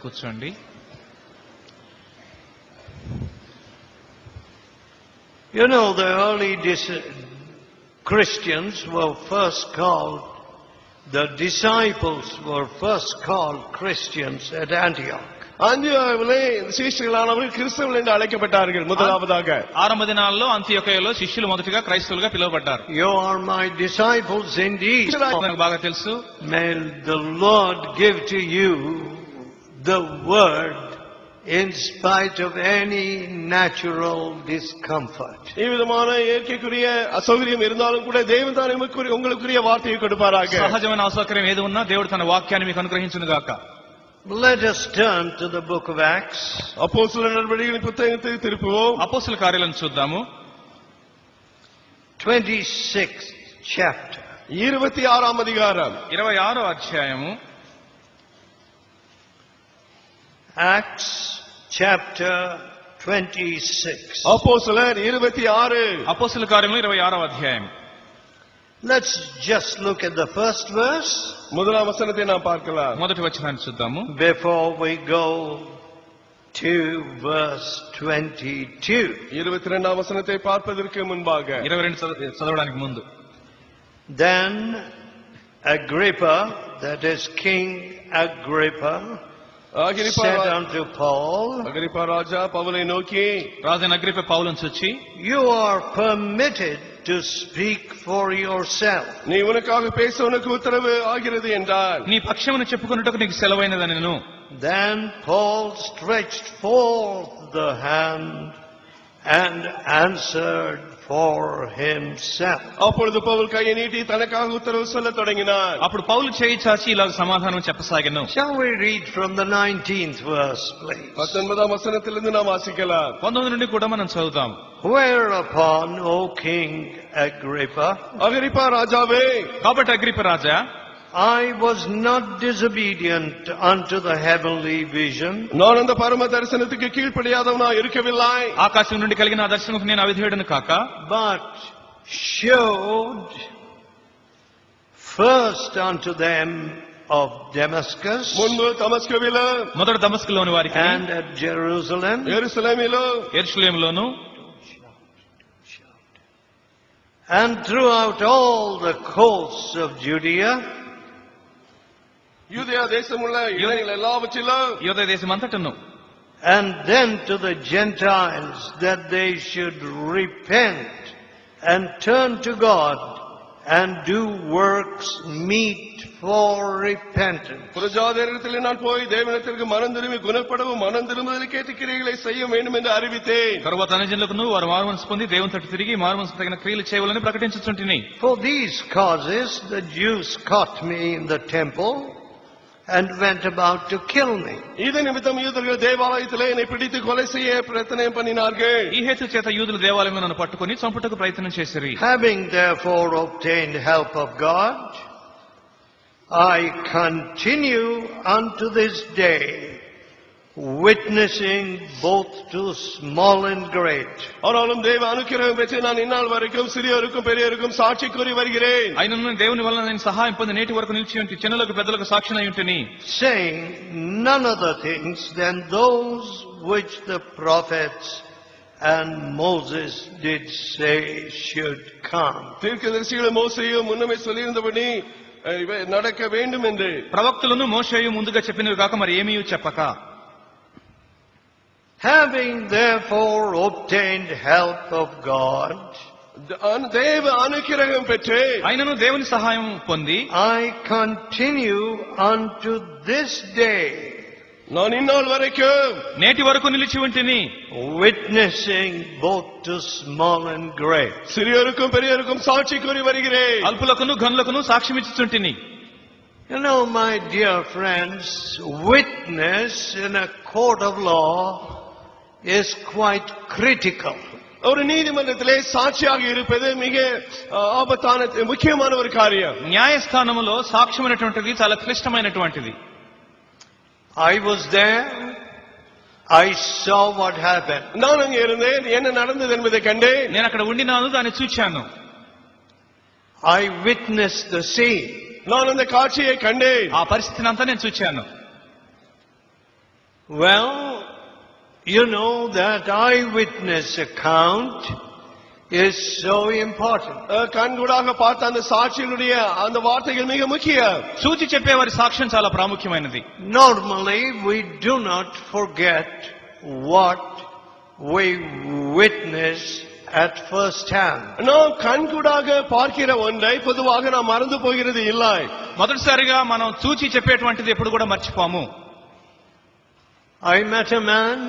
కూర్చోండి. You know, the early Christians were first called, the disciples were first called Christians at Antioch. అంత్యోకయలో శిష్యులైనవారు క్రైస్తవులు என்று అழைக்கப்பட்டார்கள். முதலாவதாக ఆరంభ దినాల్లో అంత్యోకయలో శిష్యులు మొదటిగా క్రైస్తవులుగా పిలువబడ్డారు. You are my disciples indeed. నాకు బాగా తెలుసు. May the Lord give to you the word in spite of any natural discomfort. ఈ విధమైన ఏకీకృయ అసౌకర్యం இருந்தாலும் కూడా దేవుడు తాను ఉங்களுக்குரிய వార్తயை கொடுப்பாராக. సహజమైన అసౌకర్యం ఏది ఉన్నా దేవుడు తన వాక్యాన్ని మీకు అనుగ్రహించును గాక. Let us turn to the book of Acts. అపోస్తలుల నడవడికల పుస్తకానికి తిరుపుவோம். అపోస్తల కార్యాలను చూద్దాము. 26th chapter. 26వ అధికారం. 26వ అధ్యాయము. Acts chapter 26. అపోస్తలుల 26. అపోస్తల కార్యములు 26వ అధ్యాయం. Let's just look at the first verse. முதலாம் வசனத்தை நாம் பார்க்கலாம். మొదటి వచనాన్ని చూద్దాము. Before we go to verse 22. 22వ వచనத்தை பார்ப்பதற்கு முன்பாக 22 చదవడానికి ముందు. Then Agrippa, that is King Agrippa, said unto Paul, Agrippa రాజా పౌలుని నోకి, రాజైన అగ్రిప్ప పౌలును చూచి, you are permitted to speak for yourself. నీ ఉనకాக பேச உனக்கு உத்தரவு ஆகிறது என்றார். నీ పక్షమును చెప్పుకొనుటకు నీకు సెలవైనదని నేను. Then Paul stretched forth the hand and answered for himself. అప్పుడు పౌలు కై నీటి తనకాக ఉత్తరవు சொல்ல தொடங்கினார். అప్పుడు పౌలు చేయి చాచి ఇలా సమాధానం చెప్పసాగెను. Shall we read from the 19th verse, please? 19వ వచనத்திலிருந்து நாம் வாசிக்கலாம். 19 నుండి కూడా మనం చదువుతాం. Whereupon, O King Agrippa, Agrippa రాజావే, కాబట్టి అగ్రిప్ప రాజా, I was not disobedient unto the heavenly vision. நான் அந்த பரம தரிசனத்துக்கு கீழ்ப்படியாதவனா இருக்கவில்லை. ఆకాశం నుండి కలిగిన ఆ దర్శనముకు నేను అవిధేయుడను కాక, but showed first unto them of Damascus, మున్పు దమస్కులో, మొదట దమస్కులోని వారికి, and at Jerusalem, యెరూషలేములో, యెరూషలేములోను, and throughout all the coasts of Judea, యూదయ దేశముల ఇళ్ళ எல்லாவற்றிலும், యూదయ దేశం అంతటను, and then to the Gentiles, that they should repent and turn to God and do works meet for repentance. புறஜாதியரிடத்தில் நான் போய் தேவனிடத்திற்கு மனம் திரும்பி குணப்படவும் மனம் திரும்புதலுக்கு ஏற்ற கிரியைகளை செய்ய வேண்டும் என்று அறிவித்தேன். తరువాత అన్యజనులకు వారు మారుమనసు పొంది దేవుని తట్టు తిరిగి మారుమనసు తగిన క్రియలు చేయవాలని ప్రకటించుచుంటిని. For these causes the Jews caught me in the temple and went about to kill me. இது நிமித்தம் யூதர்கள் தேவாலயத்திலே என்னை பிடித்து கொலை செய்ய பிரயத்தனம் பண்ணினார்கள். ఈ హేతు చేత యూదులు దేవాలయంలో నన్ను పట్టుకొని చంపుటకు ప్రయత్నం చేసిరి. Having therefore obtained help of God, I continue unto this day, witnessing both to small and great. ஆனாலும் தேவ அனுக்கிரகம் பெற்று நான் இந்நாள் வரைக்கும் சிறியோருக்கும் பெரியோருக்கும் సాక్షి கூறி வருகிறேன். అయినను దేవుని వలన నేను సహాయం పొంది నేటి వరకు నిలిచి ఉంటి చిన్నలకు పెద్దలకు సాక్షినై ఉంటిని. Saying none other things than those which the prophets and Moses did say should come. தீர்க்கதரிசிகளும் மோசேயும் முன்னமே சொல்லியிருந்தபடி நடக்க வேண்டும் என்று, ప్రవక్తలను మోషేయు ముందుగా చెప్పినవి కాక మరి ఏమీ చెప్పక, Having therefore obtained help of God, தேவ அனுக்கிரகம் பெற்று అయినను దేవుని సహాయం పొంది, I continue unto this day, நான் இந்நாள் வரைக்கும் నేటి వరకు నిలిచి ఉంటిని, witnessing both to small and great. சிறியோருக்கும் பெரியோருக்கும் సాక్షి கூறி வருகிறேன். అల్పులకును ఘనులకును సాక్ష్యమిచ్చుచుంటిని. You know, my dear friends, witness in a court of law is quite critical. ஒரு நீதிமன்றத்திலே சாட்சியாக இருப்பது மிக ఆపతాన ముఖ్యమైన ஒரு காரியம். న్యాయస్థానములో సాక్ష్యమైనటువంటిది చాలా క్లిష్టమైనటువంటిది. I was there. I saw what happened. நான் அங்கே இருந்தேன், என்ன நடந்தது என்பதை கண்டேன். నేను అక్కడ ఉండినాను, దాన్ని చూచాను. I witnessed the scene. நான் அந்த காட்சியை கண்டேன். ఆ పరిస్థితిని అంతా నేను చూచాను. Well, you know that eyewitness account is so important. కన్గుడాగా பார்த்த அந்த సాక్షులుடைய அந்த వార్తகள் మిగ ముఖ్యం. చూచి చెప్పేవారి సాక్ష్యం చాలా ప్రాముఖ్యమైనది. Normally we do not forget what we witness at first hand. நாம் கண்கூடாக பார்க்கிற ஒன்றை பொதுவாக நாம் மறந்து போகிறது இல்லை. మొదటిసారిగా మనం చూచి చెప్పేటువంటిది ఎప్పుడు కూడా మర్చిపోము. I met a man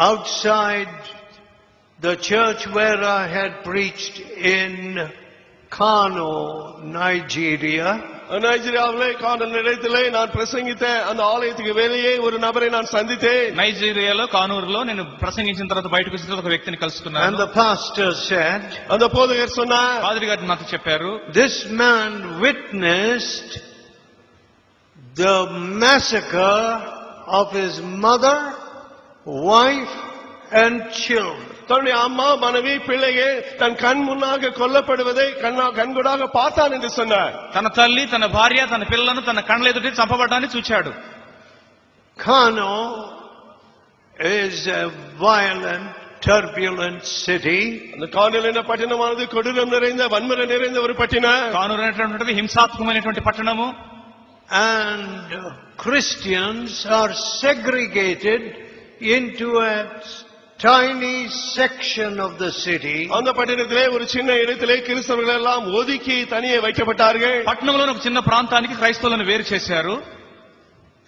outside the church where I had preached in Kano, Nigeria. நைஜீரியாவிலே கானல் நிலையத்திலே நான் பிரசங்கித்த அந்த ஆலயத்துக்கு வெளியே ஒரு நபரை நான் சந்தித்தேன். నైజీరియాలో కానూరులో నేను ప్రసంగించిన తర్వాత బయటకు వచ్చిన తర్వాత ఒక వ్యక్తిని And కలుసుకున్నాను. the pastor said, அந்த போதகர் சொன்னார், పాదిరి గారు నాతో చెప్పారు, this man witnessed the massacre of his mother, wife and children. தன்னுடைய அம்மா, மனைவி, பிள்ளைகள் தன் கண் முன்னாக கொல்லப்படுவதை கண்கூடாக பார்த்தான் என்று சொன்னார். తన తల్లి, తన భార్య, తన పిల్లలను తన కళ్ళ ఎదుట చంపబడ్డాన్ని చూచాడు. Kano is a violent, turbulent city. அந்த கானல் என்ற பட்டணமானது கொடூரம் நிறைந்த வன்முறை நிறைந்த ஒரு பட்டணம். కానూరు అనేటువంటిది హింసాత్మకమైనటువంటి పట్టణము. And Christians are segregated into a tiny section of the city. அந்த பட்டணத்திலே ஒரு சின்ன இடத்திலே கிறிஸ்தவர்கள் எல்லாம் ஒதுக்கி தனியே வைக்கப்பட்டார்கள். పట్టణంలో ఒక చిన్న ప్రాంతానికి క్రైస్తవులను వేరు చేశారు.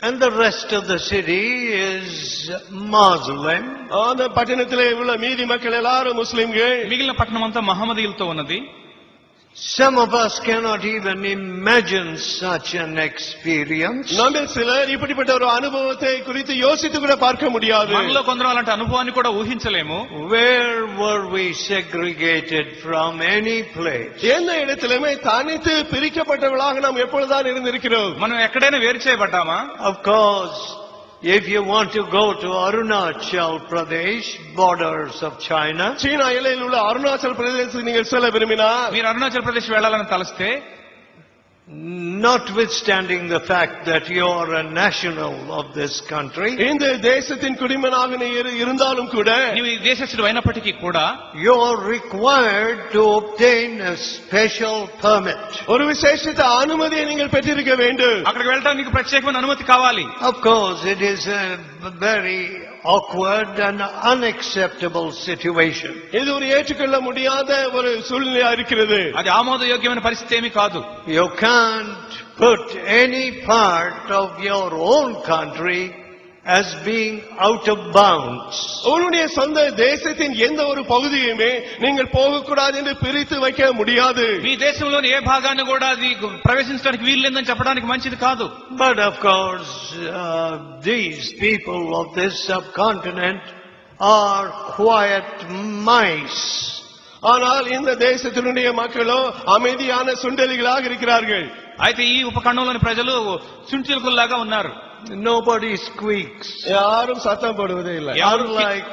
And the rest of the city is Muslim. அந்த பட்டணத்திலே உள்ள மீதி மக்கள் எல்லாரும் முஸ்லிம்கள். మిగిలిన పట్టణం అంతా మహమ్మదీయులతో ఉన్నది. Some of us cannot even imagine such an experience. நம்மில் சிலர் இப்படிப்பட்ட ஒரு அனுபவத்தை குறித்து யோசித்து கூட பார்க்க முடியாது. మనలో కొందరు అలాంటి అనుభవాన్ని కూడా ఊహించలేము. Where were we segregated from any place? எந்த இடத்திலுமே தனித்து பிரிக்கப்பட்டவர்களாக நாம் எப்பொழுதுதான் இருந்திருக்கிறோம். మనం ఎక్కడైనా వేరు చేయబడ్డామా? Of course, if you want to go to Arunachal Pradesh, borders of China, சீனா எல்லையில் உள்ள அருணாச்சல் பிரதேசத்துக்கு நீங்கள் செல்ல விரும்பினால், మీరు అరుణాచల్ ప్రదేశ్ వెళ్ళాలని తలస్తే, notwithstanding the fact that you are a national of this country, இந்த தேசத்தின் குடிமகனாக நீ இருந்தாலும் கூட, నీవు ఈ దేశస్థుడు అయినప్పటికీ కూడా you are required to obtain a special permit. ஒரு விசேஷித்த அனுமதியை நீங்கள் பெற்றிருக்க வேண்டும். అక్కడికి వెళ్ళడానికి నీకు ప్రత్యేకమైన అనుమతి కావాలి. Of course, it is a very awkward and unacceptable situation. இது ஒரு ஏற்றுக்கொள்ள முடியாத ஒரு சூழ்நிலையா இருக்கிறது. అది ఆమోదయోగ్యమైన పరిస్థితి ఏమీ కాదు. You can't put any part of your own country as being out of bounds. உன்னுடைய சொந்த தேசத்தின் எந்த ஒரு பகுதியுமே நீங்கள் போகக்கூடாது என்று பிரித்து வைக்க முடியாது. మీ దేశంలోని ఏ భాగాన్ని కూడా అది ప్రవేశించడానికి వీల్లేదని చెప్పడానికి మంచిది కాదు. But of course, these people of this subcontinent are quiet mice. ஆனால் இந்த தேசத்தினுடைய மக்களோ அமைதியான சுண்டலிகளாக இருக்கிறார்கள். అయితే ఈ ఉపఖండంలోని ప్రజలు చుంచులకుల్లాగా ఉన్నారు. Nobody squeaks. யாரும் சத்தம் போடுவதே இல்லை. Unlike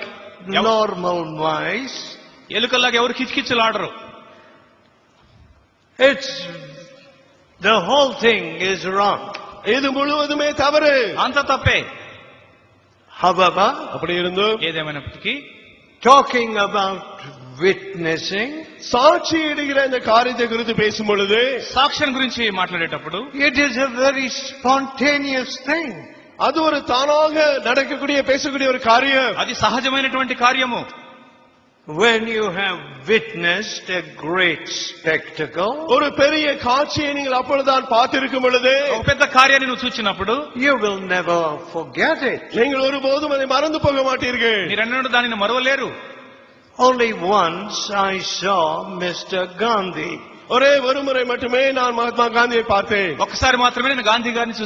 normal mice. ఎలుకల్లాగా ఎవరు కిచకిచలాడరు. It's the whole thing is wrong. இது முழுவதுமே தவறு. అంత తప్పే. However, அப்படி இருந்தும் ఏదేమైనప్పటికీ talking about witnessing, சாட்சியிடுகிற இந்த காரியத்தை குறித்து பேசும் பொழுது, సాక్ష్యం గురించి మాట్లాడేటప్పుడు it is a very spontaneous thing. அது ஒரு தானாக நடக்கக்கூடிய பேசக்கூடிய ஒரு காரியம். అది సహజమైనటువంటి కార్యము. When you have witnessed a great spectacle, ஒரு பெரிய காட்சியை நீங்கள் அப்பொழுதுதான் பார்த்திருக்கும் பொழுது, ఒక పెద్ద కార్యాన్ని నువ్వు చూచినప్పుడు you will never forget it. நீங்கள் ஒருபோதும் அதை மறந்து போக மாட்டீர்கள். మీరెన్నడూ దానిని మరవలేరు. Only once I saw Mr. Gandhi. ஒரே ஒரு முறை மட்டுமே நான் மகாத்மா காந்தியை பார்த்தேன். ఒక్కసారి మాత్రమే నేను గాంధీ గారిని